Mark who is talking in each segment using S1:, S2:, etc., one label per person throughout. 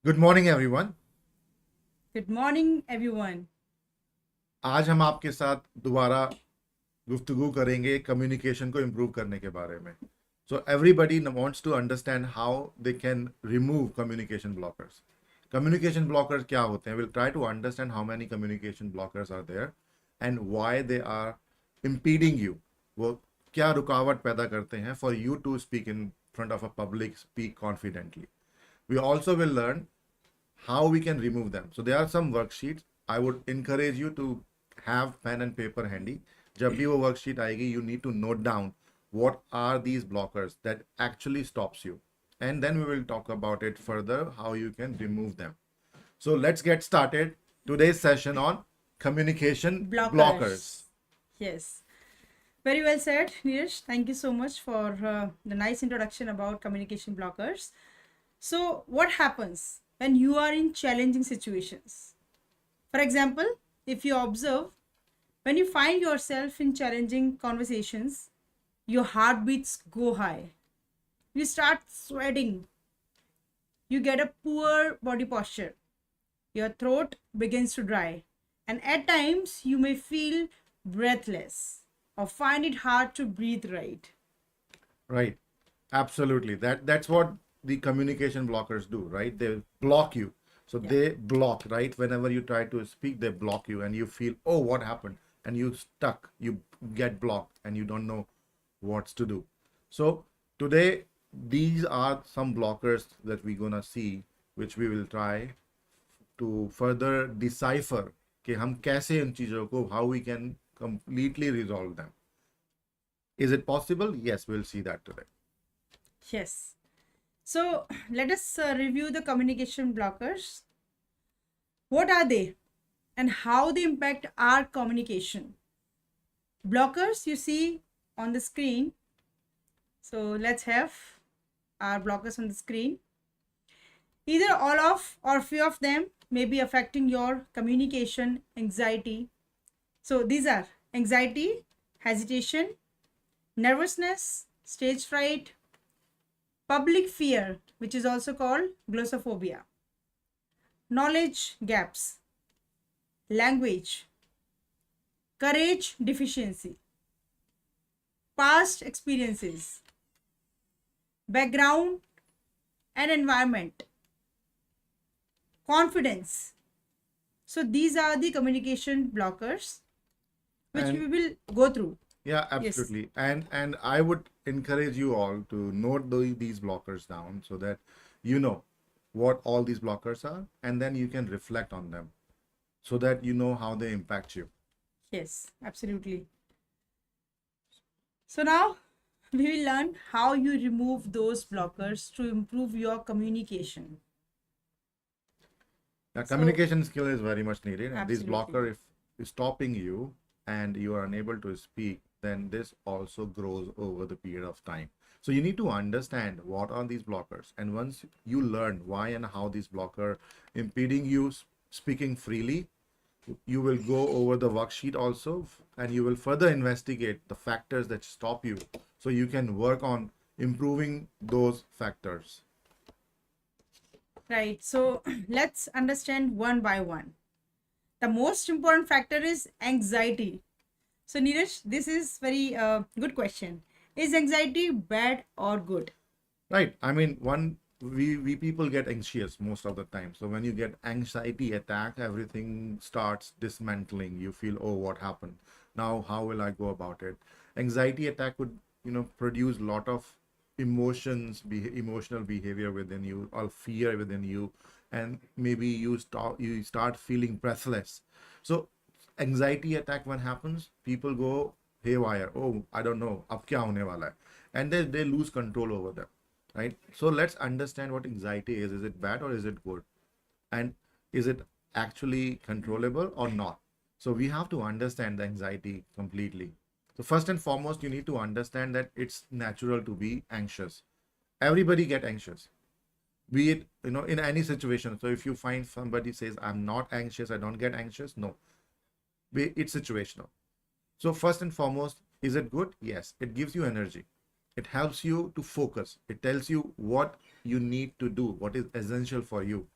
S1: Good morning everyone.
S2: Good morning, everyone.
S1: आज हम आपके साथ दोबारा गुफ्तगू करेंगे कम्युनिकेशन को इम्प्रूव करने के बारे में। So everybody wants to understand how they can remove communication blockers. Communication blockers क्या होते हैं? Will try to understand how many communication blockers are there and why they are impeding you. वो क्या रुकावट पैदा करते हैं for you to speak in front of a public, speak confidently. We also will learn how we can remove them. So there are some worksheets. I would encourage you to have pen and paper handy. जब भी वो worksheet आएगी, you need to note down what are these blockers that actually stops you. And then we will talk about it further, how you can remove them. So let's get started. Today's session on communication blockers.
S2: Blockers. Yes. Very well said, Neeraj. Thank you so much for the nice introduction about communication blockers. So, what happens when you are in challenging situations? For example, if you observe, when you find yourself in challenging conversations, your heartbeats go high. You start sweating. You get a poor body posture. Your throat begins to dry. And at times, you may feel breathless or find it hard to breathe right.
S1: Right. Absolutely. That's what the communication blockers do, right? They block you. So
S2: Yeah.
S1: they block, right? Whenever you try to speak, they block you and you feel, oh, what happened? And you stuck, you get blocked and you don't know what's to do. So today, these are some blockers that we're gonna see, which we will try to further decipher कि हम कैसे इन चीजों को, how we can completely resolve them. Is it possible? Yes, we'll see that today.
S2: Yes. So let us review the communication blockers. What are they and how they impact our communication? Blockers you see on the screen. So let's have our blockers on the screen. Either all of or few of them may be affecting your communication anxiety. So these are anxiety, hesitation, nervousness, stage fright, public fear, which is also called glossophobia, knowledge gaps, language, courage deficiency, past experiences, background and environment, confidence. So these are the communication blockers which
S1: And
S2: we will go through.
S1: yeah,
S2: Yes.
S1: absolutely. And I would encourage you all to note these blockers down so that you know what all these blockers are, and then you can reflect on them so that you know how they impact you.
S2: Yes, absolutely. So now we will learn how you remove those blockers to improve your communication.
S1: Now,
S2: So
S1: communication skill is very much needed, and this
S2: absolutely.
S1: blocker, if is stopping you and you are unable to speak, then this also grows over the period of time. So you need to understand what are these blockers, and once you learn why and how these blocker impeding you speaking freely, you will go over the worksheet also, and you will further investigate the factors that stop you, so you can work on improving those factors.
S2: Right. So let's understand one by one. The most important factor is anxiety. So Neeraj, this is very good question. Is anxiety bad or good?
S1: Right. I mean, we people get anxious most of the time. So when you get anxiety attack, everything starts dismantling. You feel, oh, what happened? Now, how will I go about it? Anxiety attack would, produce a lot of emotional behavior within you, or fear within you, and maybe you start feeling breathless. So anxiety attack when happens, people go haywire. Oh, I don't know, ab kya hone wala hai? And they lose control over them, right? So let's understand what anxiety is. Is it bad or is it good? And is it actually controllable or not? So we have to understand the anxiety completely. So first and foremost, you need to understand that it's natural to be anxious. Everybody get anxious, be it in any situation. So if you find somebody says I'm not anxious, I don't get anxious, no, it's situational. So first and foremost, is it good? Yes, it gives you energy. It helps you to focus. It tells you what you need to do, what is essential for you.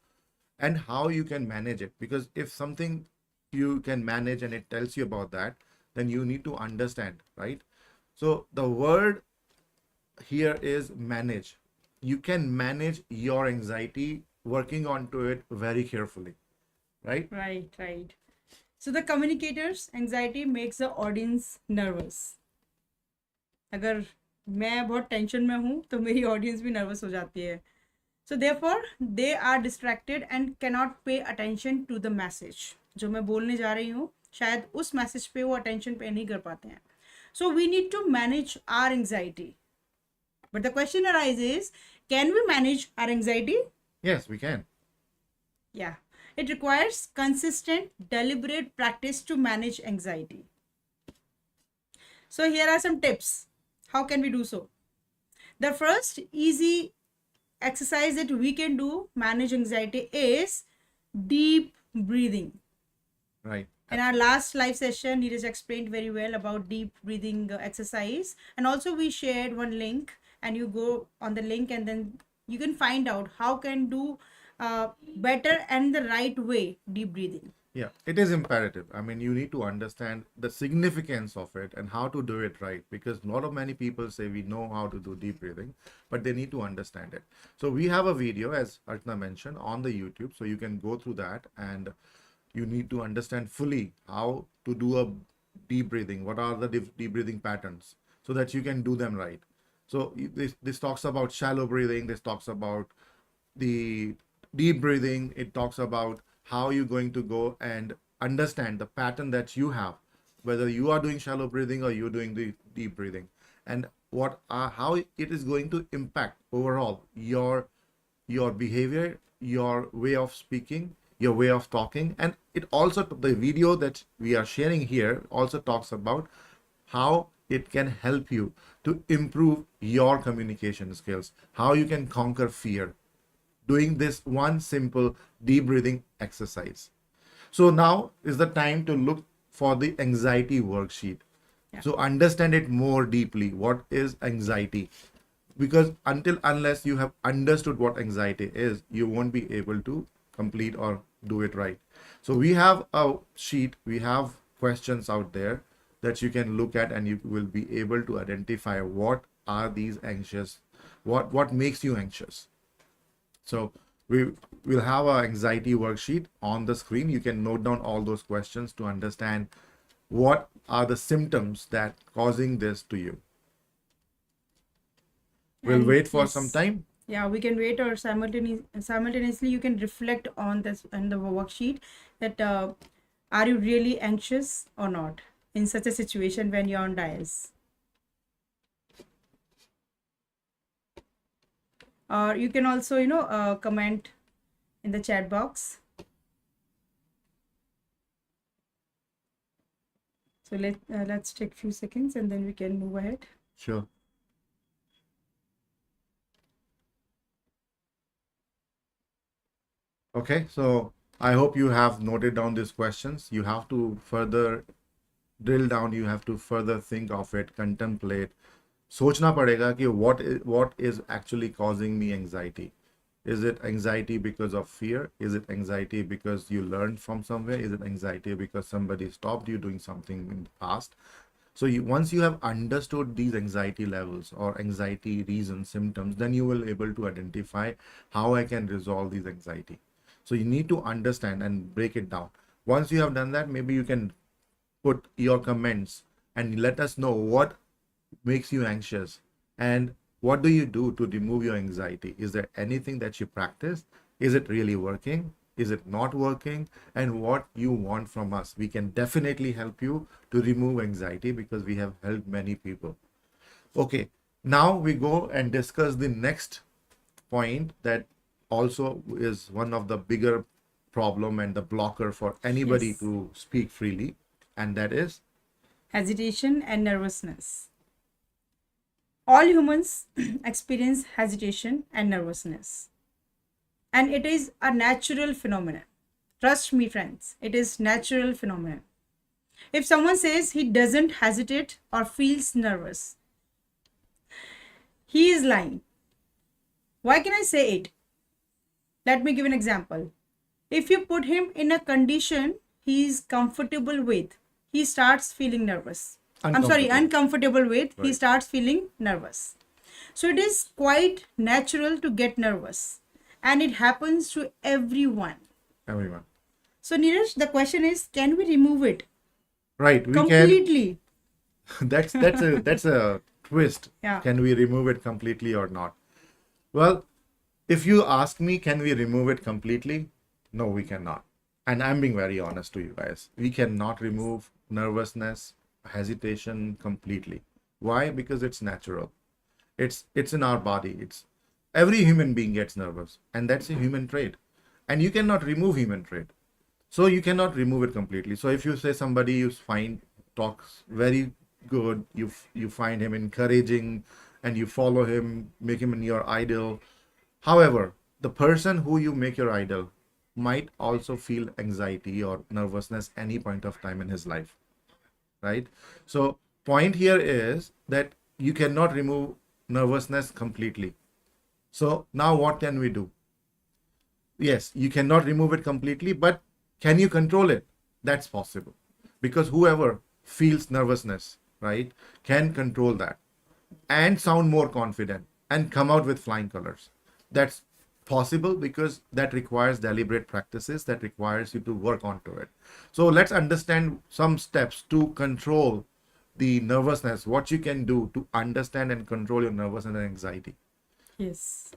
S1: and how you can manage it. Because if something you can manage and it tells you about that, then you need to understand, right? So the word here is manage. You can manage your anxiety working onto it very carefully, right?
S2: Right, right. So the communicators anxiety makes the audience nervous. अगर मैं बहुत tension में हूँ तो मेरी audience भी nervous हो जाती है. So therefore they are distracted and cannot pay attention to the message. जो मैं बोलने जा रही हूँ शायद उस मैसेज पे वो अटेंशन पे नहीं कर पाते हैं. So we need to manage our anxiety. But the question arises, can we manage our anxiety?
S1: Yes, we can.
S2: Yeah. It requires consistent, deliberate practice to manage anxiety. So here are some tips. How can we do so? The first easy exercise that we can do manage anxiety is deep breathing.
S1: Right.
S2: In our last live session, Neeraj explained very well about deep breathing exercise, and also we shared one link, and you go on the link and then you can find out how can do better and the right way deep breathing.
S1: Yeah, it is imperative. I mean, you need to understand the significance of it and how to do it right, because a lot of many people say we know how to do deep breathing, but they need to understand it. So we have a video, as Archana mentioned, on the YouTube, so you can go through that, and you need to understand fully how to do a deep breathing. What are the deep breathing patterns so that you can do them right. So this talks about shallow breathing. This talks about the deep breathing. It talks about how you're going to go and understand the pattern that you have, whether you are doing shallow breathing or you're doing the deep breathing, and how it is going to impact overall your behavior, your way of speaking, your way of talking. And it also, the video that we are sharing here also talks about how it can help you to improve your communication skills, how you can conquer fear, doing this one simple deep breathing exercise. So now is the time to look for the anxiety worksheet.
S2: Yeah.
S1: So understand it more deeply. What is anxiety? Because unless you have understood what anxiety is, you won't be able to complete or do it right. So we have a sheet, we have questions out there that you can look at, and you will be able to identify what are these anxious, what makes you anxious. So we will have our anxiety worksheet on the screen. You can note down all those questions to understand what are the symptoms that causing this to you. We'll
S2: And
S1: wait for
S2: yes,
S1: some time.
S2: Yeah, we can wait, or simultaneously you can reflect on this and the worksheet that are you really anxious or not in such a situation when you're on dais. Or you can also comment in the chat box. So let's take a few seconds and then we can move ahead.
S1: Sure. Okay, so I hope you have noted down these questions. You have to further drill down, you have to further think of it, contemplate. सोचना पड़ेगा कि what is actually causing me anxiety. Is it anxiety because of fear? Is it anxiety because you learned from somewhere? Is it anxiety because somebody stopped you doing something in the past? So once you have understood these anxiety levels or anxiety reasons, symptoms, then you will be able to identify how I can resolve these anxiety. So you need to understand and break it down. Once you have done that, maybe you can put your comments and let us know what makes you anxious and what do you do to remove your anxiety. Is there anything that you practice? Is it really working? Is it not working? And what you want from us. We can definitely help you to remove anxiety because we have helped many people. Okay, now we go and discuss the next point that also is one of the bigger problem and the blocker for anybody
S2: Yes.
S1: to speak freely, and that is
S2: Hesitation and nervousness. All humans experience hesitation and nervousness, and it is a natural phenomenon. Trust me, friends, it is natural phenomenon. If someone says he doesn't hesitate or feels nervous, he is lying. Why can I say it? Let me give an example. If you put him in a condition he's comfortable with, he starts feeling nervous. I'm sorry,
S1: Uncomfortable.
S2: uncomfortable with, he
S1: Right.
S2: starts feeling nervous. So it is quite natural to get nervous, and it happens to everyone.
S1: Everyone.
S2: So Neeraj, the question is, can we remove it
S1: Right. We can.
S2: completely?
S1: That's a twist.
S2: Yeah.
S1: Can we remove it completely or not? Well, if you ask me, can we remove it completely? No, we cannot. And I'm being very honest to you guys. We cannot remove nervousness, hesitation completely. Why? Because it's natural. It's in our body. It's every human being gets nervous, and that's a human trait. And you cannot remove human trait. So you cannot remove it completely. So if you say somebody you find talks very good, you find him encouraging, and you follow him, make him your idol. However, the person who you make your idol might also feel anxiety or nervousness any point of time in his life, right? So point here is that you cannot remove nervousness completely. So now what can we do? Yes, you cannot remove it completely, but can you control it? That's possible. Because whoever feels nervousness, right, can control that and sound more confident and come out with flying colors. That's possible because that requires deliberate practices, that requires you to work onto it. So let's understand some steps to control the nervousness, what you can do to understand and control your nervousness and anxiety.
S2: Yes.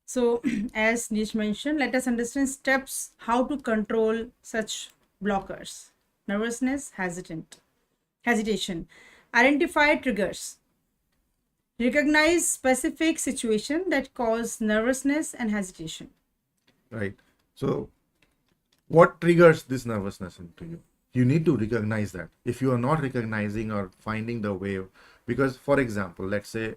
S2: So, as Nish mentioned, let us understand steps how to control such blockers. Nervousness, hesitation. Identify triggers. Recognize specific situation that cause nervousness and hesitation.
S1: Right. So what triggers this nervousness into you? You need to recognize that. If you are not recognizing or finding the way, because for example, let's say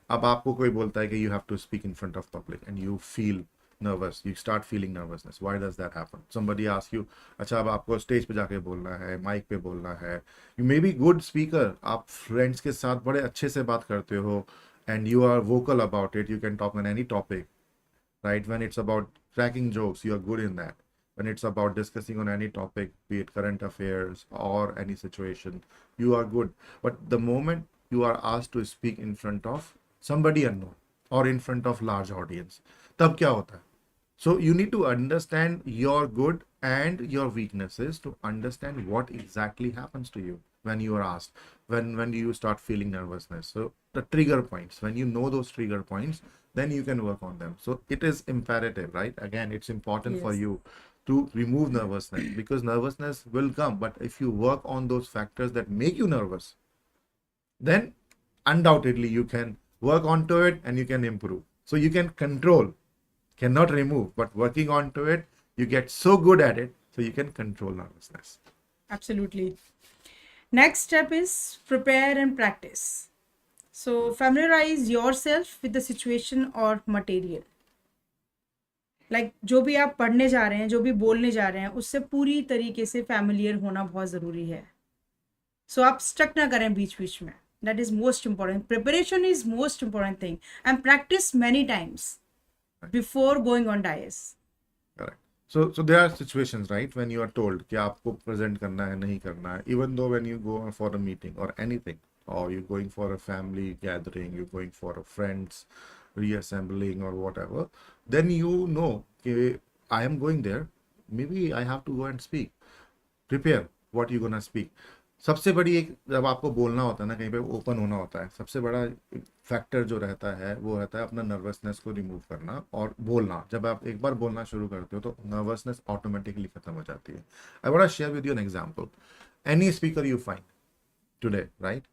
S1: अब आपको कोई बोलता है कि you have to speak in front of public and you feel nervous, you start feeling nervousness. Why does that happen? Somebody asks you, अच्छा अब आपको stage पे जाके बोलना है, माइक पे बोलना है, you may be good speaker, आप फ्रेंड्स के साथ बड़े अच्छे से बात करते हो and you are vocal about it, you can talk on any topic, right? When it's about cracking jokes, you are good in that. When it's about discussing on any topic, be it current affairs or any situation, you are good. But the moment you are asked to speak in front of somebody unknown or in front of large audience, तब क्या होता है? So you need to understand your good and your weaknesses to understand what exactly happens to you when you are asked, when you start feeling nervousness. So the trigger points, when you know those trigger points, then you can work on them. So it is imperative, right? Again, it's important for
S2: Yes.
S1: you to remove nervousness because nervousness will come. But if you work on those factors that make you nervous, then undoubtedly you can work onto it and you can improve. So you can control, cannot remove, but working onto it, you get so good at it, so you can control nervousness.
S2: Absolutely. Next step is prepare and practice. So familiarize yourself with the situation or material. Like जो भी आप पढ़ने जा रहे हैं, जो भी बोलने जा रहे हैं, उससे पूरी तरीके से फैमिलियर होना बहुत ज़रूरी है. सो आप स्टक ना करें बीच बीच में. That is most important. Preparation is most important thing, and practice many times before going on dais.
S1: Correct. So there are situations, right, when you are told कि आपको present करना है, नहीं करना है, even though when you go for a meeting or anything, or you're going for a family gathering, you're going for a friends reassembling or whatever, then you know कि I am going there, maybe I have to go and speak. Prepare what you're gonna speak. सबसे बड़ी एक जब आपको बोलना होता है ना, कहीं पे ओपन होना होता है, सबसे बड़ा फैक्टर जो रहता है वो रहता है अपना नर्वसनेस को रिमूव करना और बोलना. जब आप एक बार बोलना शुरू करते हो तो नर्वसनेस ऑटोमेटिकली खत्म हो जाती है. I want to share with you an example. Any speaker you find today, right,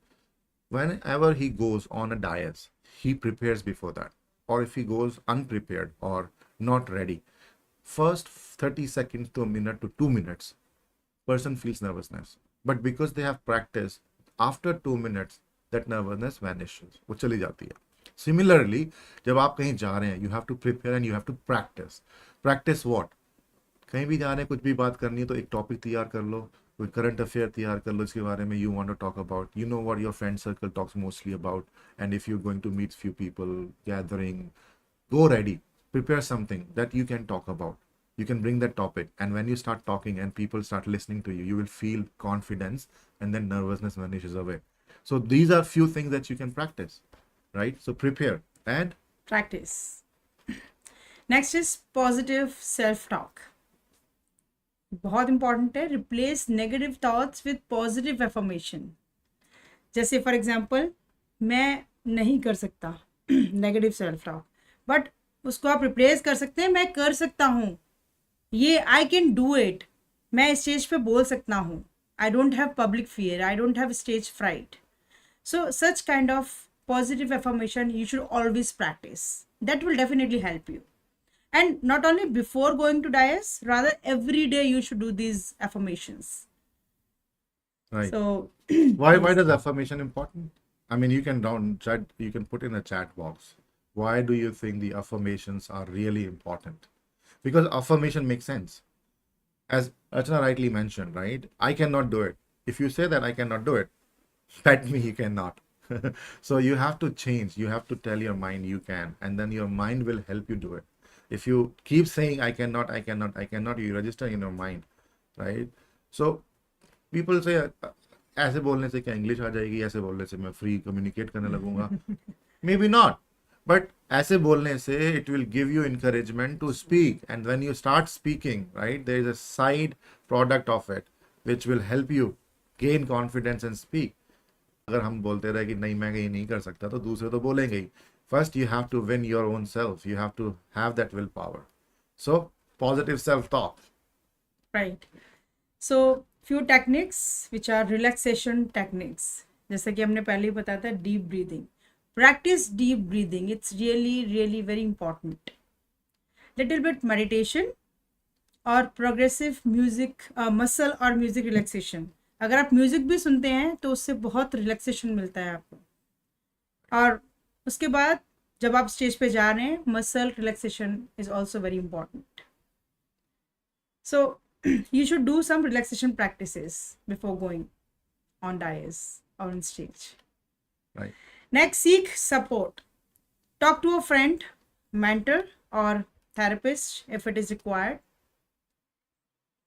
S1: whenever he goes on a dais, he prepares before that. Or if he goes unprepared or not ready, first 30 seconds to a minute to 2 minutes, person feels nervousness. But because they have practiced, after 2 minutes, that nervousness vanishes. वो चली जाती है. Similarly, जब आप कहीं जा रहे हैं, you have to prepare and you have to practice. Practice what? कहीं भी जा रहे हैं, कुछ भी बात करनी है तो एक टॉपिक तैयार कर लो, कोई करंट अफेयर तैयार कर लो, इसके बारे में you want to talk about. You know what your friend circle talks mostly about. And if you're going to meet few people, gathering, go ready. Prepare something that you can talk about. you can bring that topic, and when you start talking and people start listening to you, you will feel confidence, and then nervousness vanishes away. So these are few things that you can practice, right? So prepare and
S2: Practice. Next is positive self-talk. बहुत important है. Replace negative thoughts with positive affirmation. जैसे for example, मैं नहीं कर सकता, negative self talk, but उसको आप replace कर सकते हैं, मैं कर सकता हूँ, ये आई कैन डू इट, मैं स्टेज पे बोल सकता हूँ, I don't have public fear, I don't have stage fright. So such kind of positive affirmation you should always practice. That will definitely help you. And not only before going to dais, rather every day you should do these affirmations.
S1: right.
S2: So
S1: Why
S2: yes.
S1: does affirmation important? I mean, you can put in a chat box. Why do you think the affirmations are really important? Because affirmation makes sense. As Archana rightly mentioned, right? I cannot do it. If you say that I cannot do it, bet me you cannot. So you have to change. You have to tell your mind you can, and then your mind will help you do it. If you keep saying I cannot, I cannot, I cannot, you register in your mind, right? So people say ऐसे बोलने से क्या English आ जाएगी, ऐसे बोलने से मैं free communicate करने लगूंगा. Maybe not, but ऐसे बोलने से it will give you encouragement to speak, and when you start speaking, right, there is a side product of it which will help you gain confidence and speak. अगर हम बोलते रहे कि नहीं मैं ये नहीं कर सकता, तो दूसरे तो बोलेंगे ही. First you have to win your own self. You have to have that willpower. So positive self-talk.
S2: Right. So few techniques which are relaxation techniques. जैसे कि हमने पहले ही बताया था, deep breathing. Practice deep breathing. It's really very important. Little bit meditation और progressive music, muscle और music relaxation. अगर आप म्यूजिक भी सुनते हैं तो उससे बहुत रिलैक्सेशन मिलता है आपको. और उसके बाद जब आप स्टेज पे जा रहे हैं, muscle relaxation is also very important. So you should do some relaxation practices before going on dais और on stage.
S1: Right.
S2: Next, seek support. Talk to a friend, mentor, or therapist if it is required.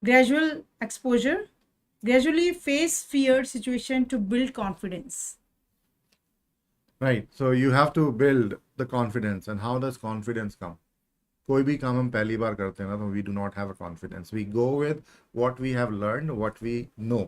S2: Gradual exposure. Gradually face feared situation to build confidence.
S1: Right. So you have to build the confidence. And how does confidence come? कोई भी काम हम पहली बार करते हैं ना, तो we do not have a confidence. We go with what we have learned, what we know,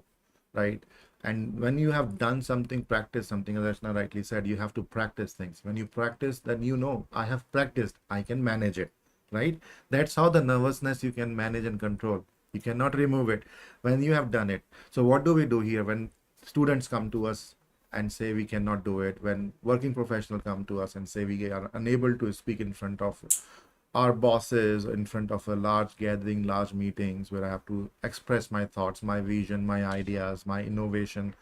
S1: right? And when you have done something, practice something, as Archana rightly said, you have to practice things. When you practice, then you know, I have practiced, I can manage it, right? That's how the nervousness you can manage and control. You cannot remove it when you have done it. So what do we do here when students come to us and say we cannot do it? When working professionals come to us and say we are unable to speak in front of our bosses, in front of a large gathering, large meetings where I have to express my thoughts, my vision, my ideas, my innovation.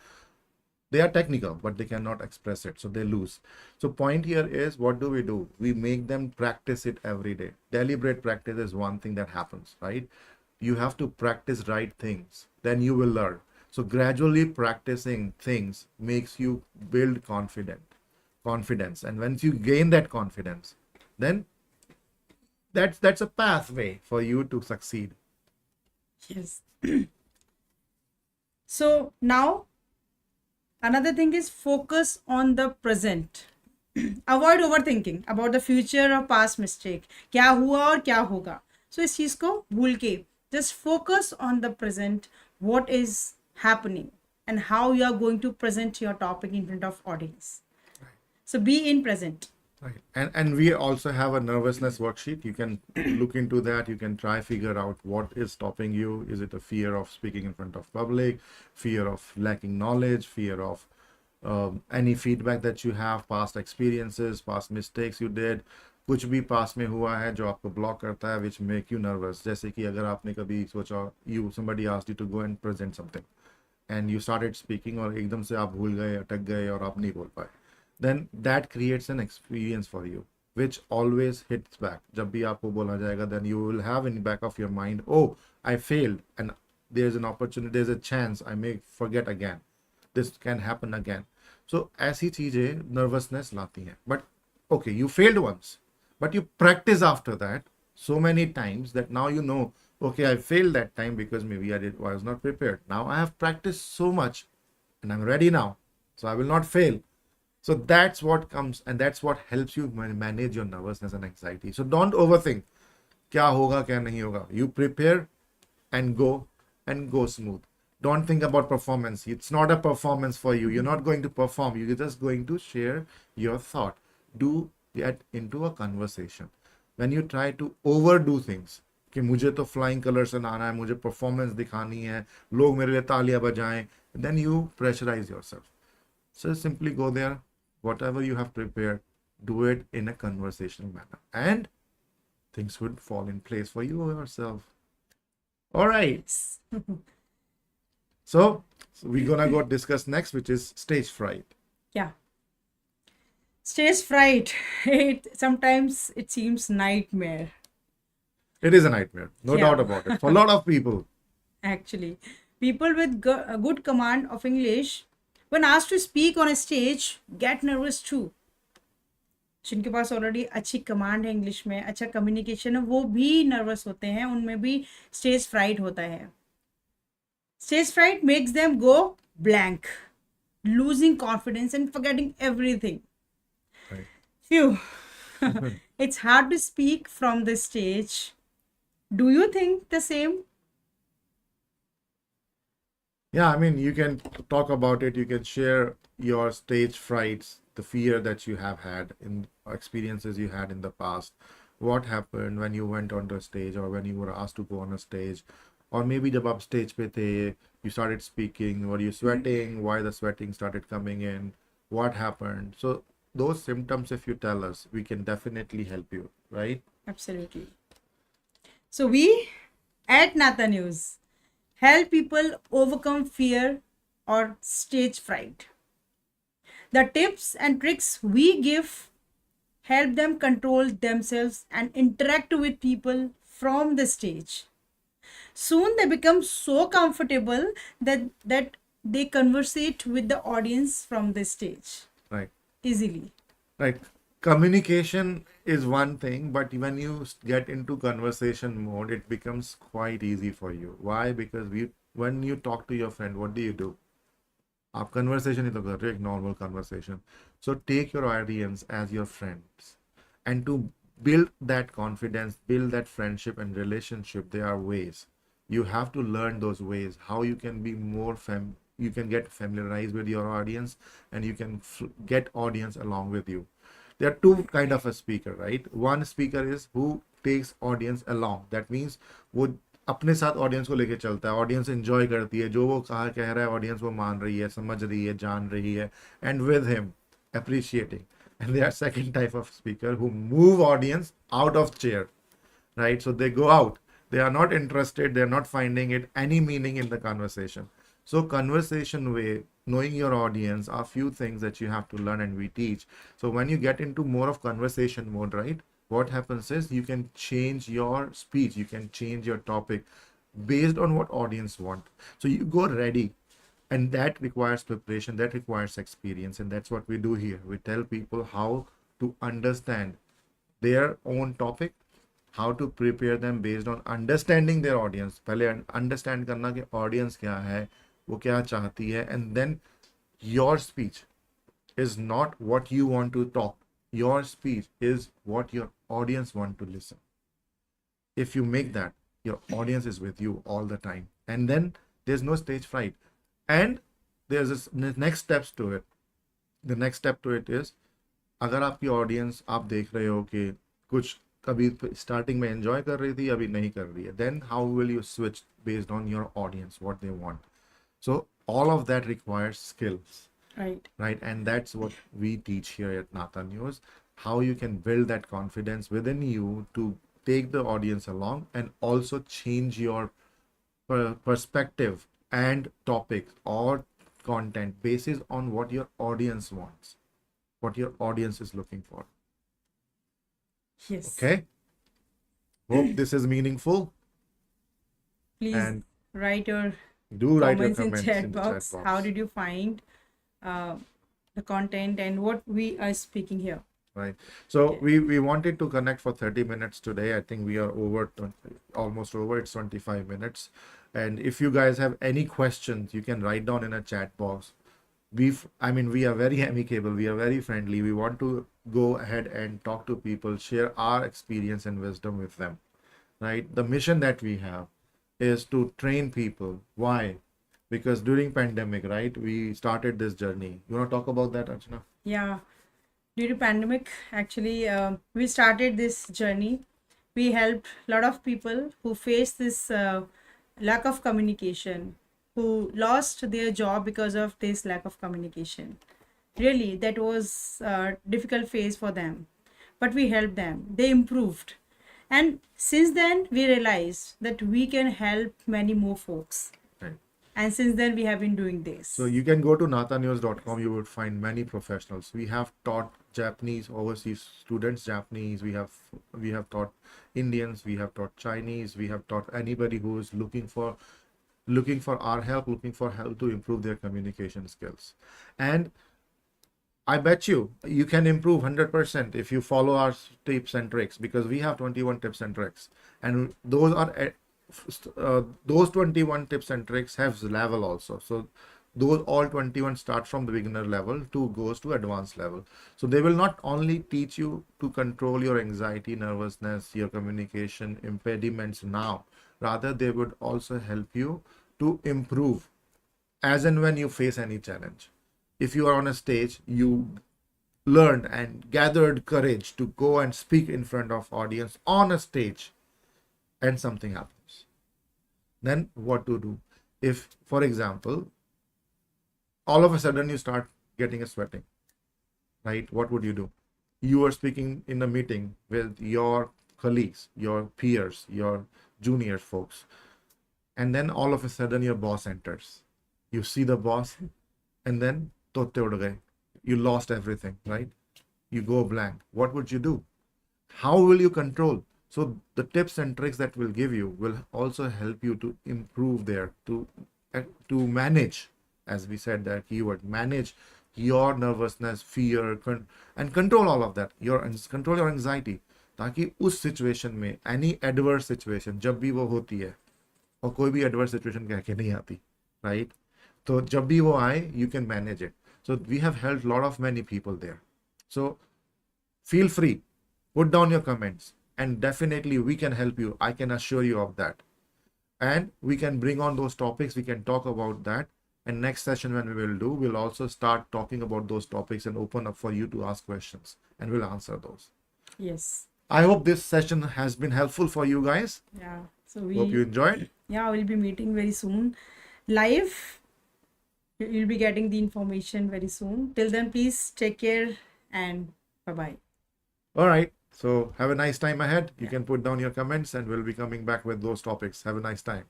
S1: They are technical, but they cannot express it, so they lose. So point here is, what do? We make them practice it every day. Deliberate practice is one thing that happens, right? You have to practice right things, then you will learn. So gradually practicing things makes you build confidence. And once you gain that confidence, then that's a pathway for you to succeed.
S2: Yes. So now another thing is focus on the present. Avoid overthinking about the future or past mistake. क्या हुआ और क्या होगा. So इस चीज को भूल के just focus on the present, what is happening and how you are going to present your topic in front of audience. So be in present.
S1: Right. And we also have a nervousness worksheet. You can look into that. You can try figure out what is stopping you. Is it a fear of speaking in front of public, fear of lacking knowledge, fear of any feedback that you have, past experiences, past mistakes you did. कुछ भी पास में हुआ है जो आपको block करता है, which make you nervous. जैसे कि अगर आपने कभी सोचा, somebody asked you to go and present something and you started speaking और एकदम से आप भूल गए, अटक गए और आप नहीं बोल पाए, then that creates an experience for you which always hits back. जब भी आपको बोला जाएगा, then you will have in the back of your mind, oh, I failed and there's an opportunity, there's a chance I may forget again, this can happen again. So ऐसी चीजें nervousness लाती हैं. But okay, you failed once, but you practice after that, so many times that now you know, okay, I failed that time because maybe I was not prepared. Now I have practiced so much and I'm ready now. So I will not fail. So that's what comes, and that's what helps you manage your nervousness and anxiety. So don't overthink. क्या होगा क्या नहीं होगा. You prepare and go smooth. Don't think about performance. It's not a performance for you. You're not going to perform. You're just going to share your thought. Do get into a conversation. When you try to overdo things, कि मुझे तो flying colour से आना है, मुझे performance दिखानी है, लोग मेरे लिए तालियां बजाएं, then you pressurize yourself. So simply go there, whatever you have prepared, do it in a conversational manner, and things would fall in place for you yourself. All right. So we're gonna go discuss next, which is stage fright.
S2: Yeah. Stage fright. Sometimes it seems nightmare.
S1: It is a nightmare, no
S2: Yeah.
S1: doubt about it. For a lot of people,
S2: Actually, people with a good command of English, when asked to speak on a stage, get nervous too. जिनके पास already अच्छी command है English में, अच्छा communication है, वो भी nervous होते हैं, उनमें भी स्टेज फ्राइट होता है. Stage fright makes them go blank, losing confidence and forgetting everything.
S1: right?
S2: Phew. It's hard to speak from the stage. Do you think the same?
S1: Yeah, I mean, you can talk about it. You can share your stage frights, the fear that you have had in experiences you had in the past. What happened when you went on the stage, or when you were asked to go on a stage, or maybe जब आप stage पे थे, you started speaking, were you sweating? Why the sweating started coming in? What happened? So those symptoms, if you tell us, we can definitely help you, right?
S2: Absolutely. So we at NATANEOS help people overcome fear or stage fright. The tips and tricks we give help them control themselves and interact with people from the stage. Soon they become so comfortable that they conversate with the audience from the stage
S1: Right.
S2: easily.
S1: Right. Communication is one thing, but when you get into conversation mode, it becomes quite easy for you. Why? Because when you talk to your friend, what do? आप conversation ही तो कर रहे हो, एक normal conversation. So take your audience as your friends, and to build that confidence, build that friendship and relationship, there are ways. You have to learn those ways, how you can be more you can get familiarized with your audience, and you can get audience along with you. There are two kind of a speaker, right? One speaker is who takes audience along. That means वो अपने साथ audience को लेके चलता है, audience enjoy करती है, जो वो कह रहा है ऑडियंस वो मान रही है, समझ रही है, जान रही है, and with him appreciating. And there are second type of speaker who move audience out of chair, right? So they go out, they are not interested, they're not finding it any meaning in the conversation. So conversation way, knowing your audience, are few things that you have to learn, and we teach. So when you get into more of conversation mode, right, what happens is you can change your speech, you can change your topic based on what audience want. So you go ready, and that requires preparation, that requires experience, and that's what we do here. We tell people how to understand their own topic, how to prepare them based on understanding their audience. पहले understand करना कि audience क्या है, वो क्या चाहती है, and then your speech is not what you want to talk. Your speech is what your audience want to listen. If you make that, your audience is with you all the time, and then there's no stage fright. And there's this next steps to it. The next step to it is, अगर आपकी audience आप देख रहे हो कि कुछ कभी starting में एंजॉय कर रही थी, अभी नहीं कर रही है, then how will you switch based on your audience what they want. So all of that requires skills, right? And that's what we teach here at NATANEOS, how you can build that confidence within you to take the audience along, and also change your perspective and topics or content basis on what your audience wants, what your audience is looking for.
S2: Yes.
S1: Okay, hope this is meaningful.
S2: Please
S1: And
S2: write your
S1: do write your
S2: comments in
S1: comments
S2: chat
S1: in the
S2: box.
S1: chat
S2: How
S1: box.
S2: did you find the content and what we are speaking here?
S1: right? So
S2: Okay.
S1: we wanted to connect for 30 minutes today. I think we are over 20, almost over. It's 25 minutes. And if you guys have any questions, you can write down in a chat box. We are very amicable, we are very friendly. We want to go ahead and talk to people, share our experience and wisdom with them, right? The mission that we have is to train people. Why? Because during pandemic, right, we started this journey. You want to talk about that, Archana?
S2: Yeah. Due to pandemic, actually, we started this journey. We helped a lot of people who face this lack of communication, who lost their job because of this lack of communication. Really, that was a difficult phase for them, but we helped them. They improved, and since then we realized that we can help many more folks.
S1: Right.
S2: And since then we have been doing this.
S1: So you can go to NATANEOS.com. You would find many professionals. We have taught Japanese overseas students Japanese. We have taught Indians. We have taught Chinese. We have taught anybody who is looking for our help, looking for help to improve their communication skills. And I bet you can improve 100% if you follow our tips and tricks, because we have 21 tips and tricks, and those 21 tips and tricks have level also. So those all 21 start from the beginner level to goes to advanced level. So they will not only teach you to control your anxiety, nervousness, your communication impediments now, rather they would also help you to improve as and when you face any challenge. If you are on a stage, you learned and gathered courage to go and speak in front of audience on a stage, and something happens. Then what to do? If, for example, all of a sudden you start getting a sweating, right? What would you do? You are speaking in a meeting with your colleagues, your peers, your junior folks, and then all of a sudden your boss enters. You see the boss, and then totte ud gaye. You lost everything, right? You go blank. What would you do? How will you control? So the tips and tricks that we'll give you will also help you to improve there, to manage, as we said that keyword, manage your nervousness, fear, and control all of that. Control your anxiety, ताकि उस situation में any adverse situation जब भी वो होती है, और कोई भी एडवर्स सिचुएशन कह के नहीं आती, राइट? तो जब भी वो आए, you can manage it. So we have helped a lot of many people there. So feel free, put down your comments, and definitely we can help you. I can assure you of that. And we can bring on those topics. We can talk about that. And next session when we will do, we'll also start talking about those topics and open up for you to ask questions, and we'll answer those.
S2: Yes.
S1: I hope this session has been helpful for you guys.
S2: Yeah. So
S1: Hope you enjoyed.
S2: yeah, we'll be meeting very soon live. You'll be getting the information very soon. Till then, please take care and bye-bye.
S1: All right. So have a nice time ahead. You can put down your comments and we'll be coming back with those topics. Have a nice time.